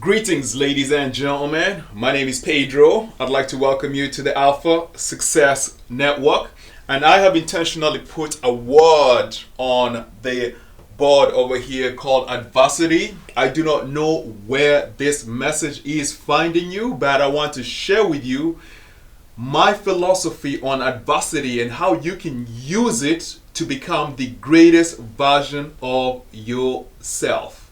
Greetings, ladies and gentlemen. My name is Pedro. I'd like to welcome you to the Alpha Success Network. And I have intentionally put a word on the board over here called adversity. I do not know where this message is finding you, but I want to share with you my philosophy on adversity and how you can use it to become the greatest version of yourself.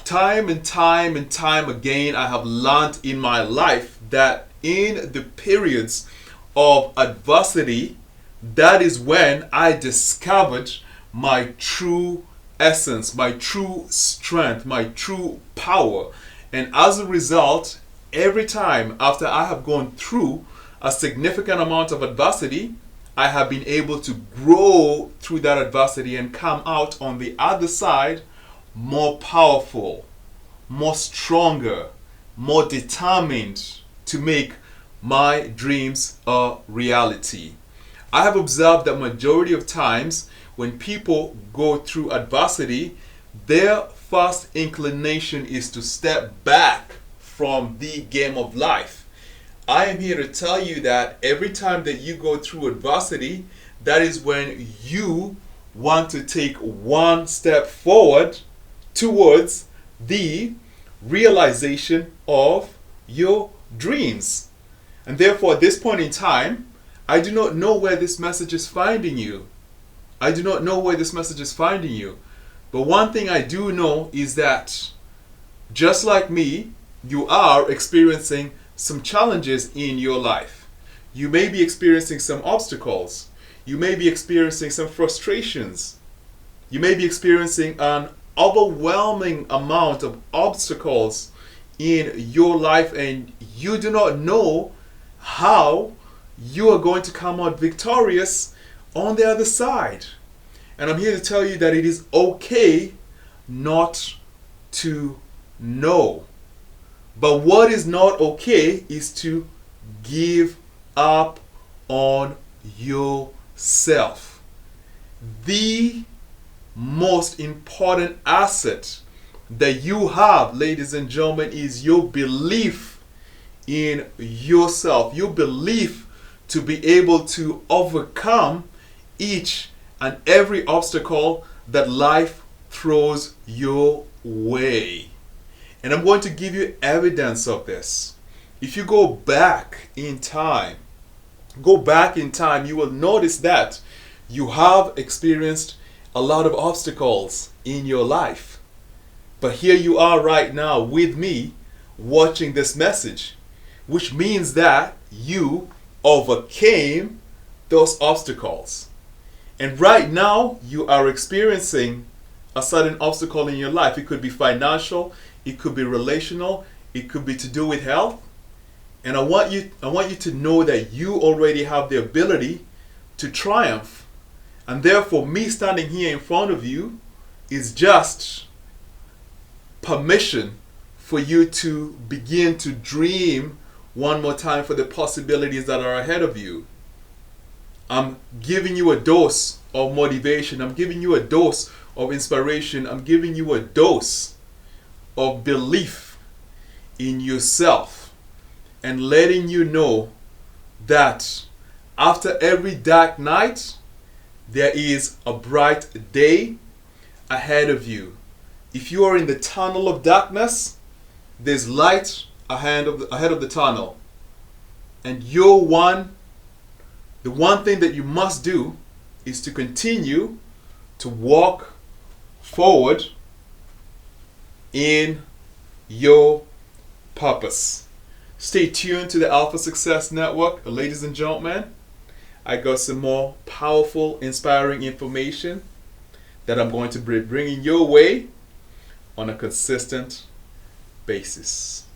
Time and time again, I have learned in my life that in the periods of adversity, that is when I discovered my true essence, my true strength, my true power. And as a result, every time after I have gone through a significant amount of adversity, I have been able to grow through that adversity and come out on the other side more powerful, more stronger, more determined to make my dreams a reality. I have observed that majority of times when people go through adversity, their first inclination is to step back from the game of life. I am here to tell you that every time that you go through adversity, that is when you want to take one step forward towards the realization of your dreams. And therefore, at this point in time, I do not know where this message is finding you. I do not know where this message is finding you. But one thing I do know is that just like me, you are experiencing some challenges in your life. You may be experiencing some obstacles. You may be experiencing some frustrations. You may be experiencing an overwhelming amount of obstacles in your life, and you do not know how you are going to come out victorious on the other side. And I'm here to tell you that it is okay not to know. But what is not okay is to give up on yourself. The most important asset that you have, ladies and gentlemen, is your belief in yourself. Your belief to be able to overcome each and every obstacle that life throws your way. And I'm going to give you evidence of this. If you go back in time, you will notice that you have experienced a lot of obstacles in your life. But here you are right now with me watching this message, which means that you overcame those obstacles. And right now you are experiencing a certain obstacle in your life. It could be financial, it could be relational, it could be to do with health. And I want you to know that you already have the ability to triumph. And therefore, me standing here in front of you is just permission for you to begin to dream one more time for the possibilities that are ahead of you. I'm giving you a dose of motivation. I'm giving you a dose of inspiration. I'm giving you a dose of belief in yourself and letting you know that after every dark night, there is a bright day ahead of you. If you are in the tunnel of darkness, there's light ahead of the tunnel. And the one thing that you must do is to continue to walk forward in your purpose. Stay tuned to the Alpha Success Network, ladies and gentlemen. I got some more powerful, inspiring information that I'm going to be bringing your way on a consistent basis.